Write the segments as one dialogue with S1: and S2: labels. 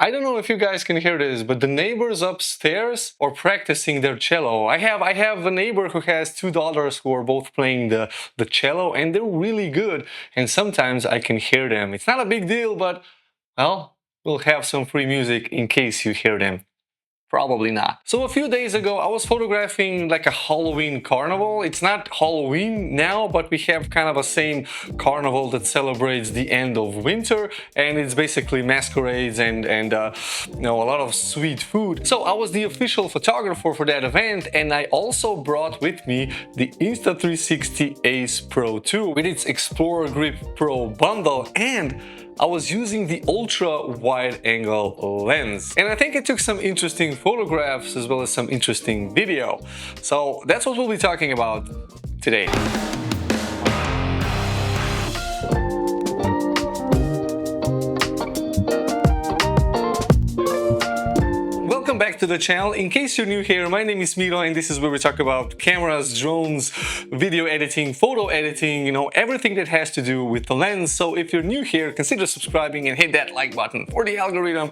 S1: I don't know if you guys can hear this, but the neighbors upstairs are practicing their cello. I have a neighbor who has two daughters who are both playing the cello, and they're really good. And sometimes I can hear them. It's not a big deal, but well, we'll have some free music in case you hear them. Probably not. So a few days ago, I was photographing like a Halloween carnival. It's not Halloween now, but we have kind of a same carnival that celebrates the end of winter, and it's basically masquerades and you know, a lot of sweet food. So I was the official photographer for that event, and I also brought with me the Insta360 Ace Pro 2 with its Explorer Grip Pro bundle, and I was using the ultra wide angle lens, and I think it took some interesting photographs as well as some interesting video. So that's what we'll be talking about today. Welcome back to the channel. In case you're new here, my name is Miro, and this is where we talk about cameras, drones, video editing, photo editing, you know, everything that has to do with the lens. So if you're new here, consider subscribing and hit that like button for the algorithm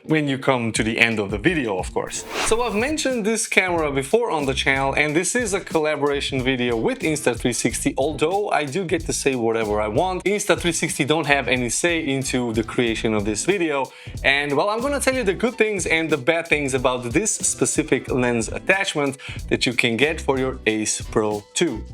S1: when you come to the end of the video, of course. So I've mentioned this camera before on the channel, and this is a collaboration video with Insta360, although I do get to say whatever I want. Insta360 don't have any say into the creation of this video, and well, I'm gonna tell you the good things and the bad things about this specific lens attachment that you can get for your Ace Pro 2.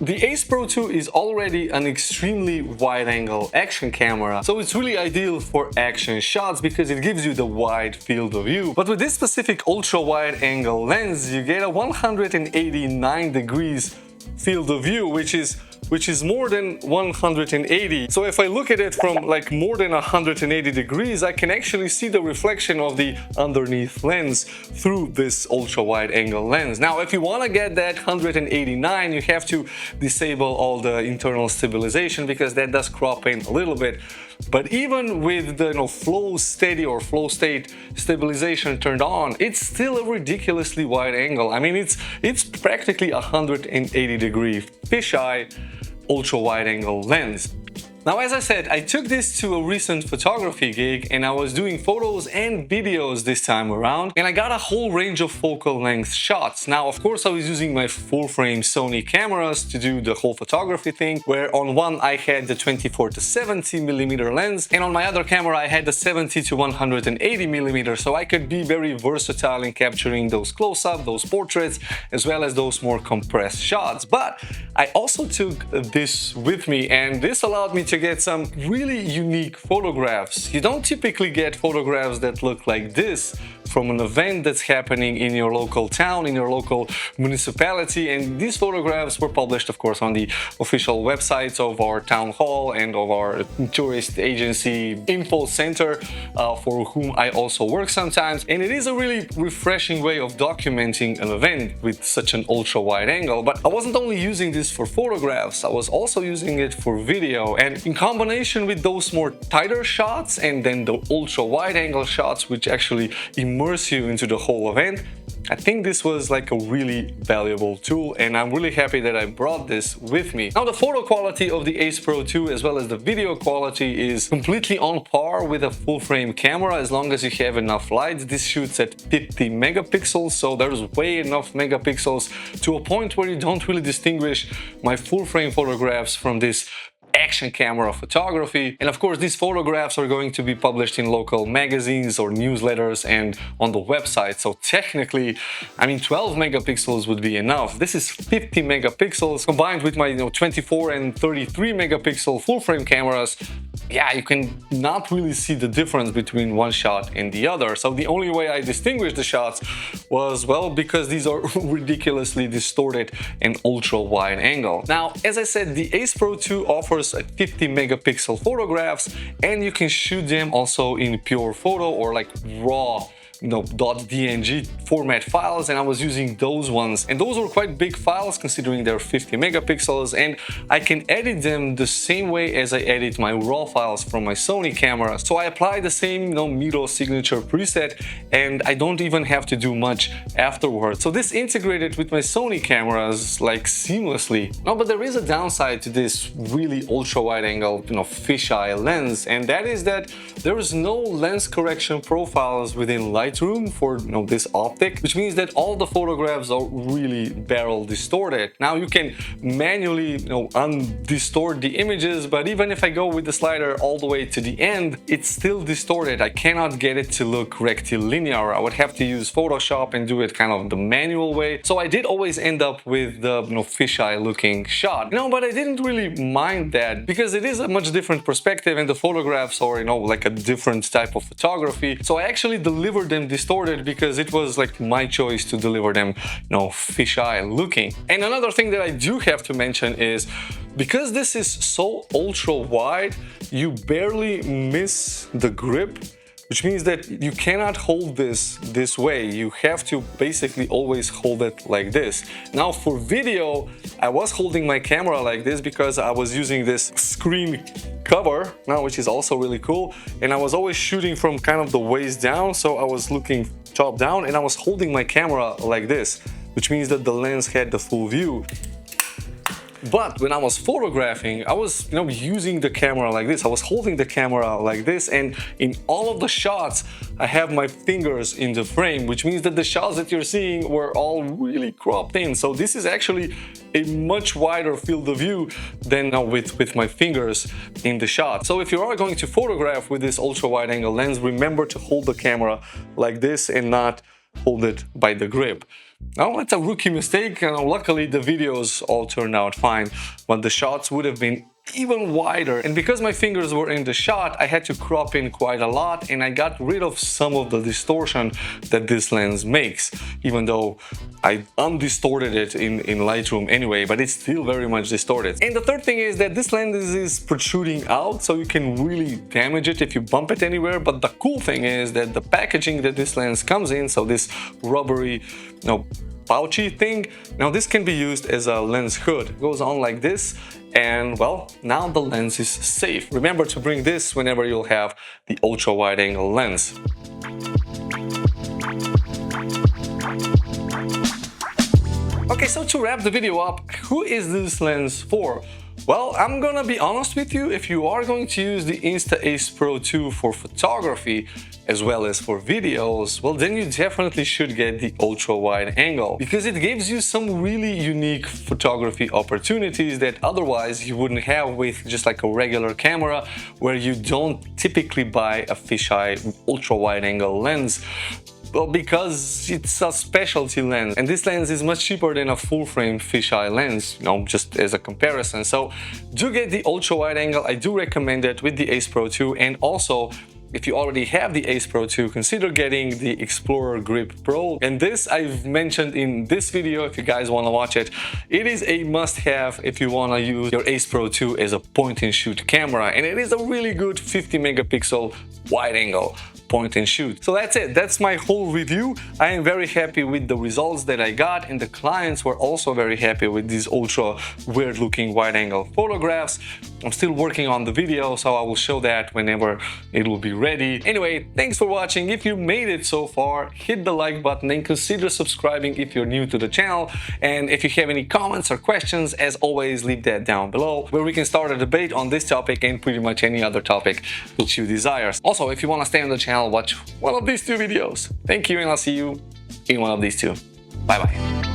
S1: The Ace Pro 2 is already an extremely wide-angle action camera, so it's really ideal for action shots because it gives you the wide field of view. But with this specific ultra-wide-angle lens, you get a 189 degrees field of view, which is more than 180. So if I look at it from like more than 180 degrees, I can actually see the reflection of the underneath lens through this ultra wide angle lens. Now, if you want to get that 189, you have to disable all the internal stabilization because that does crop in a little bit. But even with the flow steady or flow state stabilization turned on, it's still a ridiculously wide angle. I mean, it's practically 180 degree fisheye ultra wide angle lens. Now, as I said, I took this to a recent photography gig, and I was doing photos and videos this time around, and I got a whole range of focal length shots. Now, of course, I was using my full-frame Sony cameras to do the whole photography thing, where on one I had the 24 to 70 millimeter lens, and on my other camera I had the 70 to 180 millimeter, so I could be very versatile in capturing those close-up, those portraits, as well as those more compressed shots. But I also took this with me, and this allowed me to get some really unique photographs. You don't typically get photographs that look like this from an event that's happening in your local town, in your local municipality, and these photographs were published, of course, on the official websites of our town hall and of our tourist agency info center, for whom I also work sometimes. And it is a really refreshing way of documenting an event with such an ultra wide angle. But I wasn't only using this for photographs, I was also using it for video, and in combination with those more tighter shots and then the ultra wide angle shots which actually immerse you into the whole event, I think this was like a really valuable tool, and I'm really happy that I brought this with me. Now, the photo quality of the Ace Pro 2 as well as the video quality is completely on par with a full-frame camera as long as you have enough light. This shoots at 50 megapixels, so there's way enough megapixels to a point where you don't really distinguish my full-frame photographs from this action camera photography. And of course, these photographs are going to be published in local magazines or newsletters and on the website. So technically, I mean, 12 megapixels would be enough. This is 50 megapixels combined with my 24 and 33 megapixel full frame cameras. Yeah, you can not really see the difference between one shot and the other. So the only way I distinguished the shots was, well, because these are ridiculously distorted and ultra wide angle. Now, as I said, the Ace Pro 2 offers 50 megapixel photographs, and you can shoot them also in pure photo or like raw .dng format files, and I was using those ones. And those were quite big files considering they're 50 megapixels, and I can edit them the same way as I edit my raw files from my Sony camera. So I apply the same Miro signature preset, and I don't even have to do much afterwards. So this integrated with my Sony cameras like seamlessly. No, but there is a downside to this really ultra wide angle, fisheye lens, and that is that there is no lens correction profiles within Lightroom for this optic, which means that all the photographs are really barrel distorted. Now you can manually undistort the images, but even if I go with the slider all the way to the end, it's still distorted. I cannot get it to look rectilinear. I would have to use Photoshop and do it kind of the manual way. So I did always end up with the fisheye looking shot. But I didn't really mind that because it is a much different perspective and the photographs are like a different type of photography. So I actually delivered them distorted because it was like my choice to deliver them fisheye looking. And another thing that I do have to mention is because this is so ultra wide, you barely miss the grip, which means that you cannot hold this way. You have to basically always hold it like this. Now for video, I was holding my camera like this because I was using this screen cover now, which is also really cool. And I was always shooting from kind of the waist down. So I was looking top down and I was holding my camera like this, which means that the lens had the full view. But when I was photographing, I was using the camera like this. I was holding the camera like this, and in all of the shots I have my fingers in the frame, which means that the shots that you're seeing were all really cropped in. So this is actually a much wider field of view than with my fingers in the shot. So if you are going to photograph with this ultra wide angle lens, remember to hold the camera like this and not hold it by the grip. Now, it's a rookie mistake, and luckily the videos all turned out fine, but the shots would have been even wider. And because my fingers were in the shot, I had to crop in quite a lot, and I got rid of some of the distortion that this lens makes, even though I undistorted it in Lightroom anyway, but it's still very much distorted. And the third thing is that this lens is protruding out, so you can really damage it if you bump it anywhere. But the cool thing is that the packaging that this lens comes in, so this rubbery, pouchy thing, now this can be used as a lens hood. It goes on like this, and well, now the lens is safe. Remember to bring this whenever you'll have the ultra wide angle lens. Okay, so to wrap the video up, who is this lens for? Well, I'm gonna be honest with you, if you are going to use the Insta360 Ace Pro 2 for photography as well as for videos, well then you definitely should get the ultra wide angle because it gives you some really unique photography opportunities that otherwise you wouldn't have with just like a regular camera where you don't typically buy a fisheye ultra wide angle lens. Well, because it's a specialty lens, and this lens is much cheaper than a full-frame fisheye lens, just as a comparison. So do get the ultra wide angle. I do recommend it with the Ace Pro 2, and also if you already have the Ace Pro 2, consider getting the Explorer Grip Pro. And this I've mentioned in this video if you guys want to watch it. It is a must-have if you want to use your Ace Pro 2 as a point-and-shoot camera, and it is a really good 50 megapixel wide angle point and shoot. So that's it. That's my whole review. I am very happy with the results that I got, and the clients were also very happy with these ultra weird looking wide angle photographs. I'm still working on the video, so I will show that whenever it will be ready. Anyway, thanks for watching. If you made it so far, hit the like button and consider subscribing if you're new to the channel. And if you have any comments or questions, as always, leave that down below where we can start a debate on this topic and pretty much any other topic which you desire. Also, if you want to stay on the channel, watch one of these two videos. Thank you, and I'll see you in one of these two. Bye bye.